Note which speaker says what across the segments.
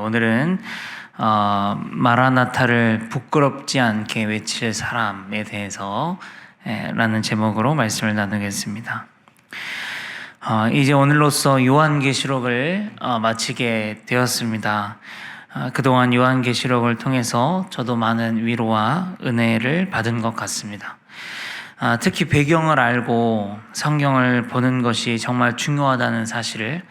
Speaker 1: 오늘은 마라나타를 부끄럽지 않게 외칠 사람에 대해서 라는 제목으로 말씀을 나누겠습니다. 이제 오늘로써 요한계시록을 마치게 되었습니다. 그동안 요한계시록을 통해서 저도 많은 위로와 은혜를 받은 것 같습니다. 특히 배경을 알고 성경을 보는 것이 정말 중요하다는 사실을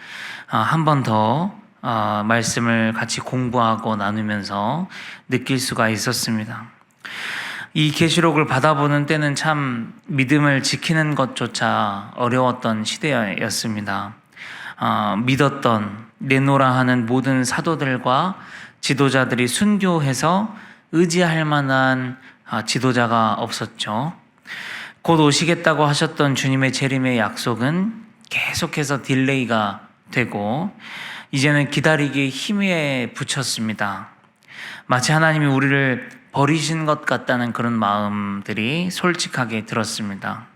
Speaker 1: 한 번 더 말씀을 같이 공부하고 나누면서 느낄 수가 있었습니다. 이 계시록을 받아보는 때는 참 믿음을 지키는 것조차 어려웠던 시대였습니다. 믿었던 내노라 하는 모든 사도들과 지도자들이 순교해서 의지할 만한 지도자가 없었죠. 곧 오시겠다고 하셨던 주님의 재림의 약속은 계속해서 딜레이가 되고 이제는 기다리기에 힘에 부쳤습니다. 마치 하나님이 우리를 버리신 것 같다는 그런 마음들이 솔직하게 들었습니다.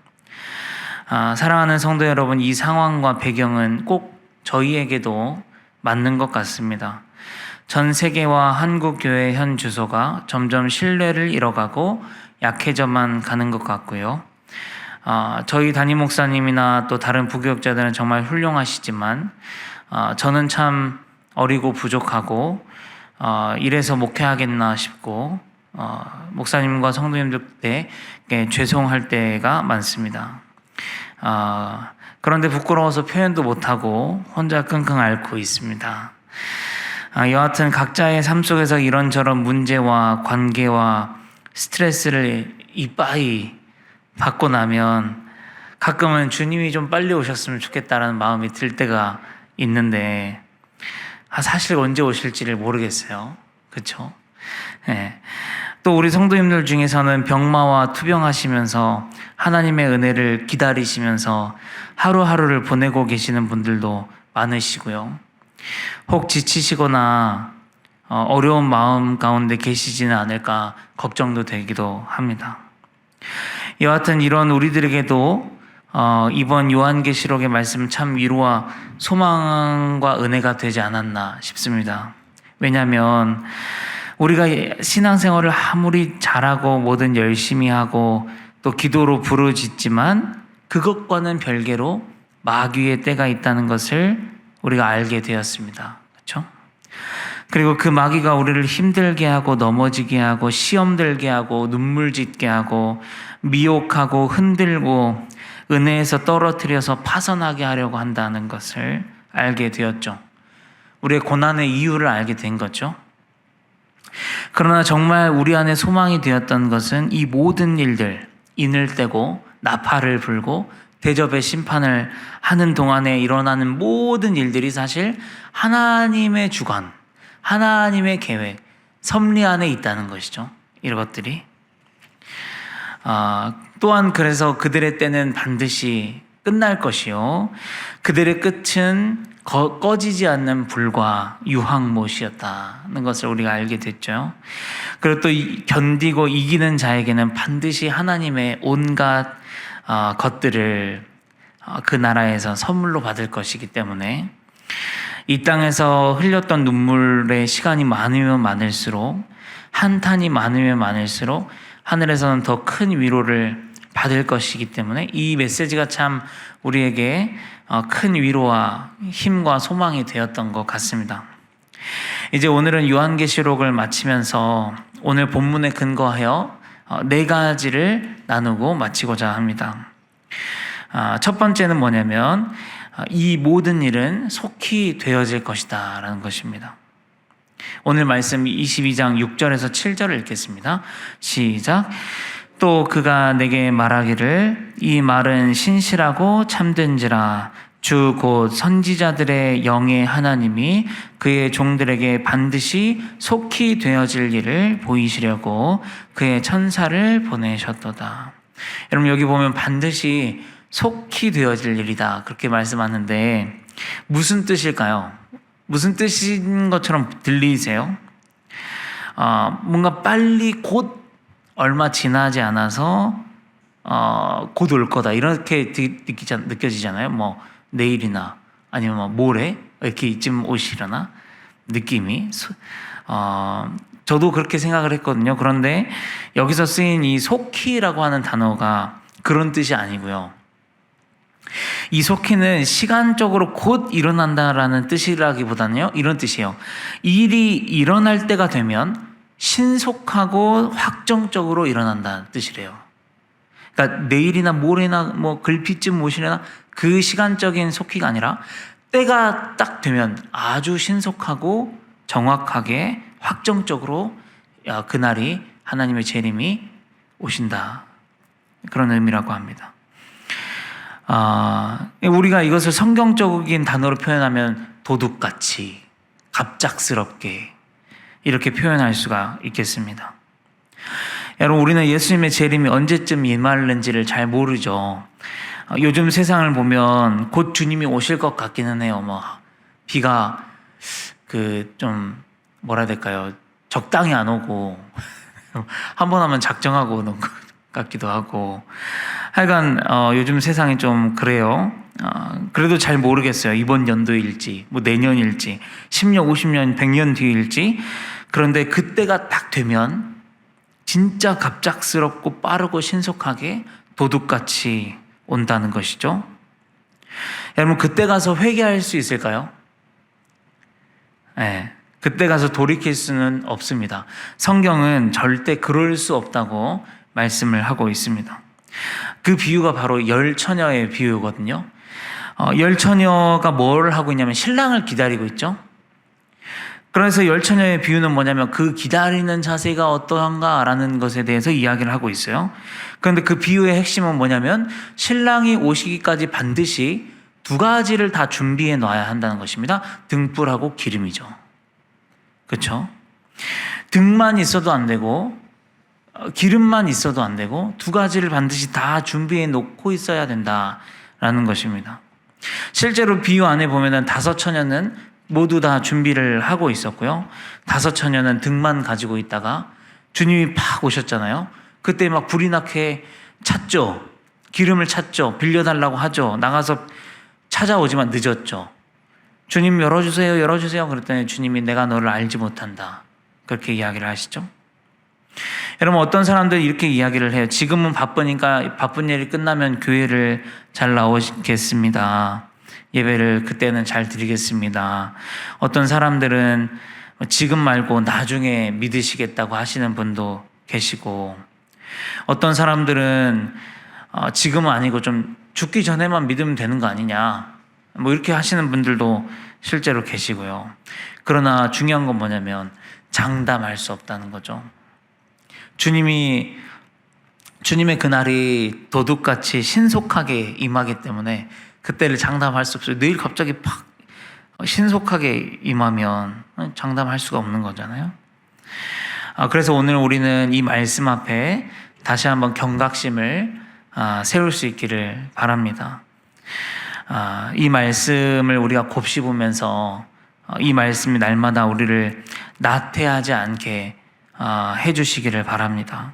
Speaker 1: 사랑하는 성도 여러분, 이 상황과 배경은 꼭 저희에게도 맞는 것 같습니다. 전 세계와 한국교회 현 주소가 점점 신뢰를 잃어가고 약해져만 가는 것 같고요. 저희 담임 목사님이나 또 다른 부교육자들은 정말 훌륭하시지만 저는 참 어리고 부족하고 이래서 목회하겠나 싶고 목사님과 성도님들께 죄송할 때가 많습니다. 그런데 부끄러워서 표현도 못하고 혼자 끙끙 앓고 있습니다. 여하튼 각자의 삶 속에서 이런저런 문제와 관계와 스트레스를 이빠이 받고 나면 가끔은 주님이 좀 빨리 오셨으면 좋겠다라는 마음이 들 때가 있는데 사실 언제 오실지를 모르겠어요. 그렇죠? 네. 또 우리 성도님들 중에서는 병마와 투병하시면서 하나님의 은혜를 기다리시면서 하루하루를 보내고 계시는 분들도 많으시고요. 혹 지치시거나 어려운 마음 가운데 계시지는 않을까 걱정도 되기도 합니다. 여하튼 이런 우리들에게도 이번 요한계시록의 말씀은 참 위로와 소망과 은혜가 되지 않았나 싶습니다. 왜냐하면 우리가 신앙생활을 아무리 잘하고 뭐든 열심히 하고 또 기도로 부르짖지만 그것과는 별개로 마귀의 때가 있다는 것을 우리가 알게 되었습니다. 그렇죠? 그리고 그 마귀가 우리를 힘들게 하고 넘어지게 하고 시험 들게 하고 눈물 짓게 하고 미혹하고 흔들고 은혜에서 떨어뜨려서 파선하게 하려고 한다는 것을 알게 되었죠. 우리의 고난의 이유를 알게 된 거죠. 그러나 정말 우리 안에 소망이 되었던 것은 이 모든 일들, 인을 떼고 나팔을 불고 대접의 심판을 하는 동안에 일어나는 모든 일들이 사실 하나님의 주관, 하나님의 계획, 섭리 안에 있다는 것이죠. 이런 것들이. 또한 그래서 그들의 때는 반드시 끝날 것이요. 그들의 끝은 꺼지지 않는 불과 유황못이었다는 것을 우리가 알게 됐죠. 그리고 또 견디고 이기는 자에게는 반드시 하나님의 온갖 것들을 그 나라에서 선물로 받을 것이기 때문에 이 땅에서 흘렸던 눈물의 시간이 많으면 많을수록 한탄이 많으면 많을수록 하늘에서는 더 큰 위로를 받을 것이기 때문에 이 메시지가 참 우리에게 큰 위로와 힘과 소망이 되었던 것 같습니다. 이제 오늘은 요한계시록을 마치면서 오늘 본문에 근거하여 4가지를 나누고 마치고자 합니다. 첫 번째는 뭐냐면 이 모든 일은 속히 되어질 것이다 라는 것입니다. 오늘 말씀 22장 6절에서 7절을 읽겠습니다. 시작. 또 그가 내게 말하기를 이 말은 신실하고 참된지라 주 곧 선지자들의 영의 하나님이 그의 종들에게 반드시 속히 되어질 일을 보이시려고 그의 천사를 보내셨도다. 여러분 여기 보면 반드시 속히 되어질 일이다 그렇게 말씀하는데 무슨 뜻일까요? 무슨 뜻인 것처럼 들리세요? 뭔가 빨리 곧 얼마 지나지 않아서 곧 올 거다 이렇게 느껴지잖아요. 뭐 내일이나 아니면 뭐 모레 이렇게 이쯤 오시려나 느낌이. 저도 그렇게 생각을 했거든요. 그런데 여기서 쓰인 이 속히라고 하는 단어가 그런 뜻이 아니고요. 이 속히는 시간적으로 곧 일어난다라는 뜻이라기보다는요, 이런 뜻이에요. 일이 일어날 때가 되면 신속하고 확정적으로 일어난다는 뜻이래요. 그러니까 내일이나 모레나 뭐 글피쯤 모시려나 그 시간적인 속히가 아니라 때가 딱 되면 아주 신속하고 정확하게 확정적으로 그날이 하나님의 재림이 오신다. 그런 의미라고 합니다. 우리가 이것을 성경적인 단어로 표현하면 도둑같이, 갑작스럽게 이렇게 표현할 수가 있겠습니다. 여러분, 우리는 예수님의 재림이 언제쯤 임할는지를 잘 모르죠. 요즘 세상을 보면 곧 주님이 오실 것 같기는 해요. 뭐 비가 좀 뭐라 해야 될까요? 적당히 안 오고 한 번 하면 작정하고 오는 것 같기도 하고, 하여간 요즘 세상이 좀 그래요. 그래도 잘 모르겠어요. 이번 연도일지 뭐 내년일지 10년, 50년, 100년 뒤일지. 그런데 그때가 딱 되면 진짜 갑작스럽고 빠르고 신속하게 도둑같이 온다는 것이죠. 여러분, 그때 가서 회개할 수 있을까요? 네, 그때 가서 돌이킬 수는 없습니다. 성경은 절대 그럴 수 없다고 말씀을 하고 있습니다. 그 비유가 바로 열처녀의 비유거든요. 열처녀가 뭘 하고 있냐면 신랑을 기다리고 있죠. 그래서 열처녀의 비유는 뭐냐면 그 기다리는 자세가 어떠한가라는 것에 대해서 이야기를 하고 있어요. 그런데 그 비유의 핵심은 뭐냐면 신랑이 오시기까지 반드시 두 가지를 다 준비해 놔야 한다는 것입니다. 등불하고 기름이죠. 그렇죠? 등만 있어도 안 되고 기름만 있어도 안 되고 두 가지를 반드시 다 준비해 놓고 있어야 된다라는 것입니다. 실제로 비유 안에 보면은 5 처녀는 모두 다 준비를 하고 있었고요. 5 처녀는 등만 가지고 있다가 주님이 팍 오셨잖아요. 그때 막 불이 나게 찾죠. 기름을 찾죠. 빌려달라고 하죠. 나가서 찾아오지만 늦었죠. 주님 열어주세요, 열어주세요. 그랬더니 주님이 내가 너를 알지 못한다. 그렇게 이야기를 하시죠. 여러분, 어떤 사람들이 이렇게 이야기를 해요. 지금은 바쁘니까 바쁜 일이 끝나면 교회를 잘 나오겠습니다. 예배를 그때는 잘 드리겠습니다. 어떤 사람들은 지금 말고 나중에 믿으시겠다고 하시는 분도 계시고, 어떤 사람들은 지금은 아니고 좀 죽기 전에만 믿으면 되는 거 아니냐, 뭐 이렇게 하시는 분들도 실제로 계시고요. 그러나 중요한 건 뭐냐면 장담할 수 없다는 거죠. 주님의 그날이 도둑같이 신속하게 임하기 때문에 그때를 장담할 수 없어요. 내일 갑자기 팍 신속하게 임하면 장담할 수가 없는 거잖아요. 그래서 오늘 우리는 이 말씀 앞에 다시 한번 경각심을 세울 수 있기를 바랍니다. 이 말씀을 우리가 곱씹으면서 이 말씀이 날마다 우리를 나태하지 않게 해주시기를 바랍니다.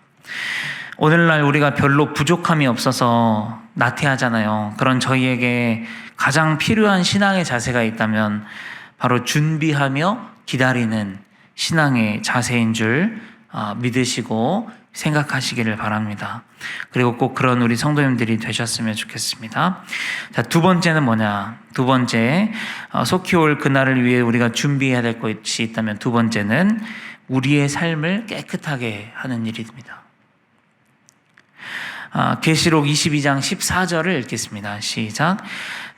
Speaker 1: 오늘날 우리가 별로 부족함이 없어서 나태하잖아요. 그런 저희에게 가장 필요한 신앙의 자세가 있다면 바로 준비하며 기다리는 신앙의 자세인 줄 믿으시고 생각하시기를 바랍니다. 그리고 꼭 그런 우리 성도님들이 되셨으면 좋겠습니다. 자, 두 번째는 뭐냐? 두 번째, 속히 올 그날을 위해 우리가 준비해야 될 것이 있다면 두 번째는 우리의 삶을 깨끗하게 하는 일입니다. 계시록 22장 14절을 읽겠습니다. 시작.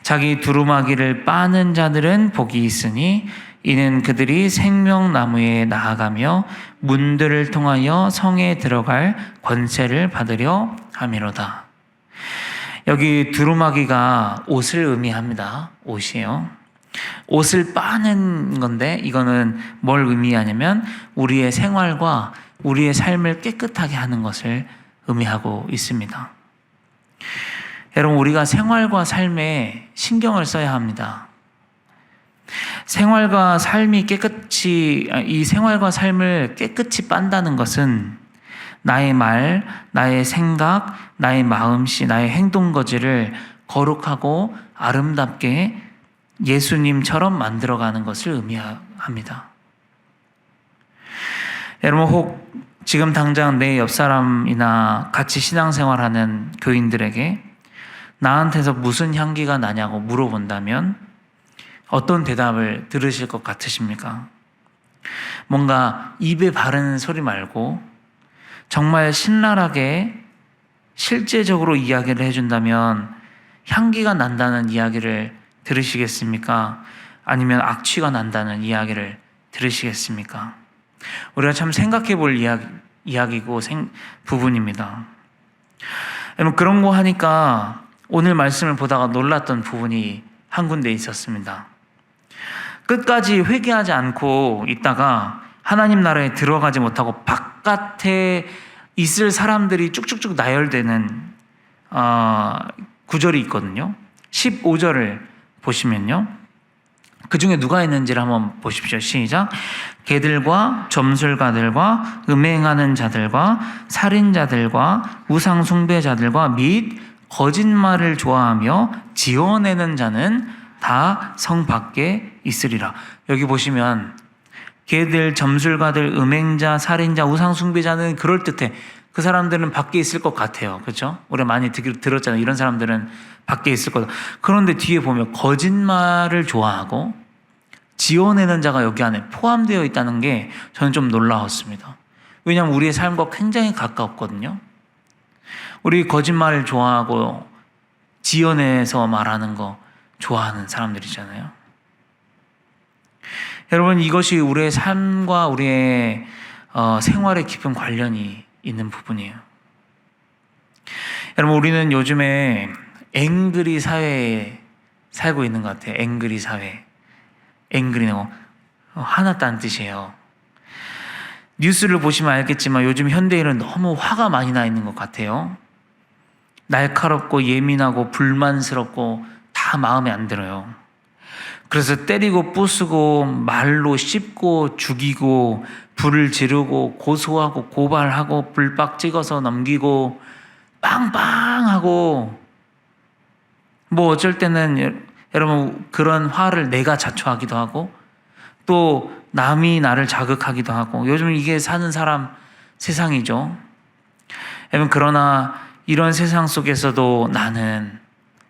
Speaker 1: 자기 두루마기를 빠는 자들은 복이 있으니 이는 그들이 생명나무에 나아가며 문들을 통하여 성에 들어갈 권세를 받으려 함이로다. 여기 두루마기가 옷을 의미합니다. 옷이에요. 옷을 빠는 건데 이거는 뭘 의미하냐면 우리의 생활과 우리의 삶을 깨끗하게 하는 것을 의미하고 있습니다. 여러분, 우리가 생활과 삶에 신경을 써야 합니다. 생활과 삶이 이 생활과 삶을 깨끗이 빤다는 것은 나의 말, 나의 생각, 나의 마음씨, 나의 행동 거지를 거룩하고 아름답게 예수님처럼 만들어가는 것을 의미합니다. 여러분, 혹 지금 당장 내 옆 사람이나 같이 신앙생활하는 교인들에게 나한테서 무슨 향기가 나냐고 물어본다면 어떤 대답을 들으실 것 같으십니까? 뭔가 입에 바르는 소리 말고 정말 신랄하게 실제적으로 이야기를 해준다면 향기가 난다는 이야기를 들으시겠습니까? 아니면 악취가 난다는 이야기를 들으시겠습니까? 우리가 참 생각해 볼 이야기고 부분입니다. 여러분, 그런 거 하니까 오늘 말씀을 보다가 놀랐던 부분이 한 군데 있었습니다. 끝까지 회개하지 않고 있다가 하나님 나라에 들어가지 못하고 바깥에 있을 사람들이 쭉쭉쭉 나열되는 구절이 있거든요. 15절을 보시면요, 그 중에 누가 있는지를 한번 보십시오. 시작. 개들과 점술가들과 음행하는 자들과 살인자들과 우상 숭배자들과 및 거짓말을 좋아하며 지어내는 자는 다 성 밖에 있으리라. 여기 보시면 개들, 점술가들, 음행자, 살인자, 우상 숭배자는 그럴듯해. 그 사람들은 밖에 있을 것 같아요. 그렇죠? 우리가 많이 들었잖아요. 이런 사람들은 밖에 있을 거다. 그런데 뒤에 보면 거짓말을 좋아하고 지어내는 자가 여기 안에 포함되어 있다는 게 저는 좀 놀라웠습니다. 왜냐하면 우리의 삶과 굉장히 가깝거든요. 우리 거짓말을 좋아하고 지어내서 말하는 거 좋아하는 사람들이잖아요. 여러분, 이것이 우리의 삶과 우리의 생활에 깊은 관련이 있는 부분이에요. 여러분, 우리는 요즘에 앵그리 사회에 살고 있는 것 같아요. 앵그리 사회. 앵그리는 화났다는 뜻이에요. 뉴스를 보시면 알겠지만 요즘 현대인은 너무 화가 많이 나 있는 것 같아요. 날카롭고 예민하고 불만스럽고 다 마음에 안 들어요. 그래서 때리고 부수고 말로 씹고 죽이고 불을 지르고 고소하고 고발하고 불박 찍어서 넘기고 빵빵하고, 뭐 어쩔 때는 여러분 그런 화를 내가 자초하기도 하고 또 남이 나를 자극하기도 하고, 요즘 이게 사는 사람 세상이죠. 여러분, 그러나 이런 세상 속에서도 나는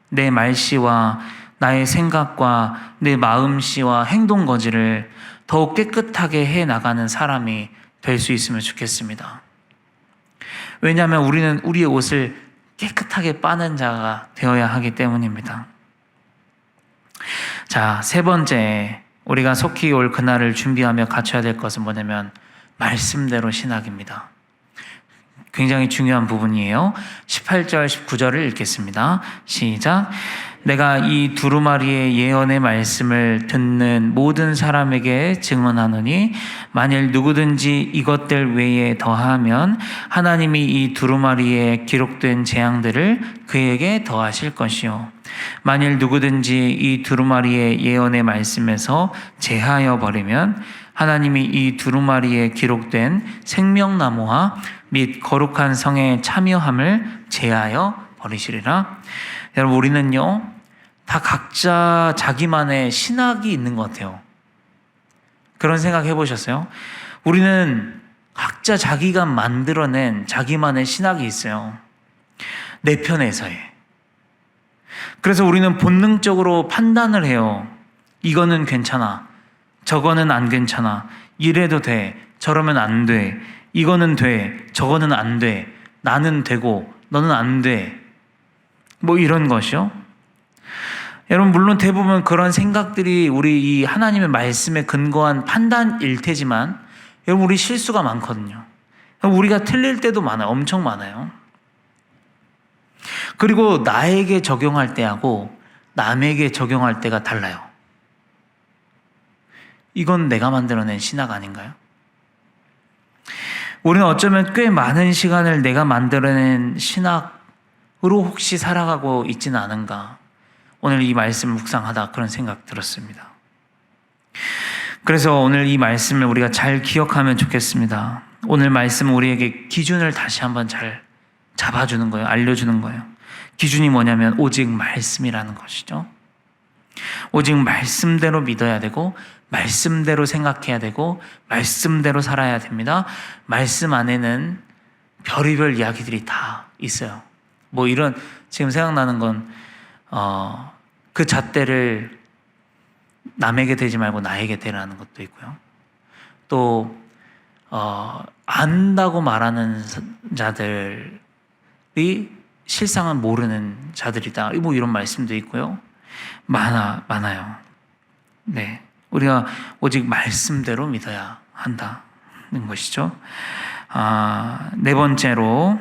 Speaker 1: 내 말씨와 나의 생각과 내 마음씨와 행동거지를 더욱 깨끗하게 해나가는 사람이 될 수 있으면 좋겠습니다. 왜냐하면 우리는 우리의 옷을 깨끗하게 빠는 자가 되어야 하기 때문입니다. 자, 세 번째, 우리가 속히 올 그날을 준비하며 갖춰야 될 것은 뭐냐면 말씀대로 신학입니다. 굉장히 중요한 부분이에요. 18절, 19절을 읽겠습니다. 시작. 내가 이 두루마리의 예언의 말씀을 듣는 모든 사람에게 증언하노니 만일 누구든지 이것들 외에 더하면 하나님이 이 두루마리에 기록된 재앙들을 그에게 더하실 것이요, 만일 누구든지 이 두루마리의 예언의 말씀에서 제하여 버리면 하나님이 이 두루마리에 기록된 생명나무와 및 거룩한 성의 참여함을 제하여 버리시리라. 여러분, 우리는요 다 각자 자기만의 신학이 있는 것 같아요. 그런 생각 해보셨어요? 우리는 각자 자기가 만들어낸 자기만의 신학이 있어요. 내 편에서의. 그래서 우리는 본능적으로 판단을 해요. 이거는 괜찮아, 저거는 안 괜찮아, 이래도 돼, 저러면 안 돼, 이거는 돼, 저거는 안 돼, 나는 되고 너는 안 돼, 뭐 이런 것이요. 여러분, 물론 대부분 그런 생각들이 우리 이 하나님의 말씀에 근거한 판단일 테지만 여러분, 우리 실수가 많거든요. 우리가 틀릴 때도 많아요. 엄청 많아요. 그리고 나에게 적용할 때하고 남에게 적용할 때가 달라요. 이건 내가 만들어낸 신학 아닌가요? 우리는 어쩌면 꽤 많은 시간을 내가 만들어낸 신학으로 혹시 살아가고 있지는 않은가, 오늘 이 말씀을 묵상하다 그런 생각 들었습니다. 그래서 오늘 이 말씀을 우리가 잘 기억하면 좋겠습니다. 오늘 말씀은 우리에게 기준을 다시 한번 잘 잡아주는 거예요. 알려주는 거예요. 기준이 뭐냐면 오직 말씀이라는 것이죠. 오직 말씀대로 믿어야 되고 말씀대로 생각해야 되고 말씀대로 살아야 됩니다. 말씀 안에는 별의별 이야기들이 다 있어요. 뭐 이런 지금 생각나는 건 그 잣대를 남에게 대지 말고 나에게 대라는 것도 있고요. 또 안다고 말하는 자들이 실상은 모르는 자들이다. 뭐 이런 말씀도 있고요. 많아요. 네, 우리가 오직 말씀대로 믿어야 한다는 것이죠. 네 번째로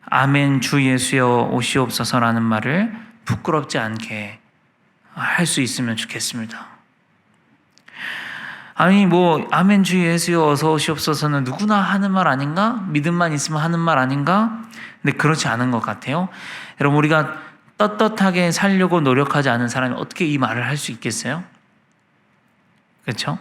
Speaker 1: 아멘 주 예수여 오시옵소서라는 말을 부끄럽지 않게 할 수 있으면 좋겠습니다. 아니 뭐 아멘 주 예수여 어서 오시옵소서는 누구나 하는 말 아닌가? 믿음만 있으면 하는 말 아닌가? 근데 그렇지 않은 것 같아요. 여러분, 우리가 떳떳하게 살려고 노력하지 않은 사람이 어떻게 이 말을 할 수 있겠어요? 그렇죠?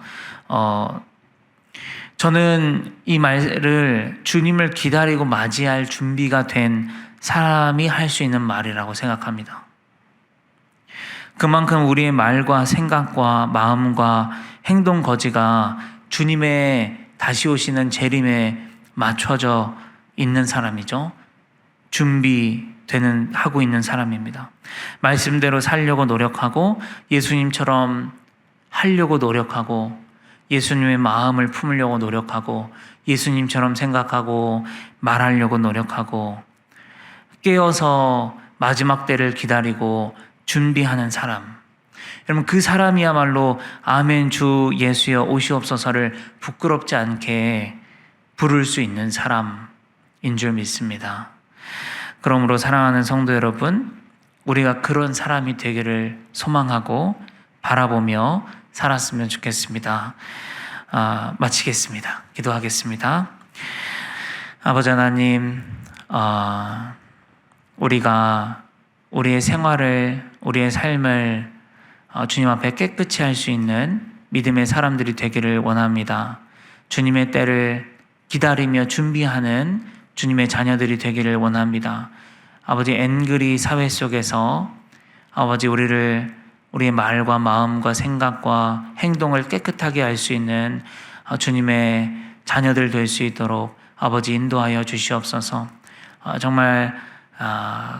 Speaker 1: 저는 이 말을 주님을 기다리고 맞이할 준비가 된 사람이 할 수 있는 말이라고 생각합니다. 그만큼 우리의 말과 생각과 마음과 행동 거지가 주님의 다시 오시는 재림에 맞춰져 있는 사람이죠. 하고 있는 사람입니다. 말씀대로 살려고 노력하고 예수님처럼 하려고 노력하고 예수님의 마음을 품으려고 노력하고 예수님처럼 생각하고 말하려고 노력하고 깨어서 마지막 때를 기다리고 준비하는 사람. 여러분, 그 사람이야말로 아멘 주 예수여 오시옵소서를 부끄럽지 않게 부를 수 있는 사람인 줄 믿습니다. 그러므로 사랑하는 성도 여러분, 우리가 그런 사람이 되기를 소망하고 바라보며 살았으면 좋겠습니다. 마치겠습니다. 기도하겠습니다. 아버지 하나님, 우리가 우리의 생활을, 우리의 삶을 주님 앞에 깨끗이 할 수 있는 믿음의 사람들이 되기를 원합니다. 주님의 때를 기다리며 준비하는 주님의 자녀들이 되기를 원합니다. 아버지, 앵그리 사회 속에서 아버지 우리의 말과 마음과 생각과 행동을 깨끗하게 할 수 있는 주님의 자녀들 될 수 있도록 아버지 인도하여 주시옵소서. 정말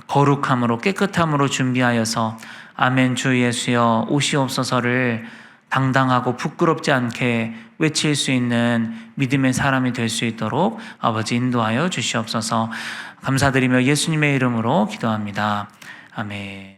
Speaker 1: 거룩함으로 깨끗함으로 준비하여서 아멘 주 예수여 오시옵소서를 당당하고 부끄럽지 않게 외칠 수 있는 믿음의 사람이 될 수 있도록 아버지 인도하여 주시옵소서. 감사드리며 예수님의 이름으로 기도합니다. 아멘.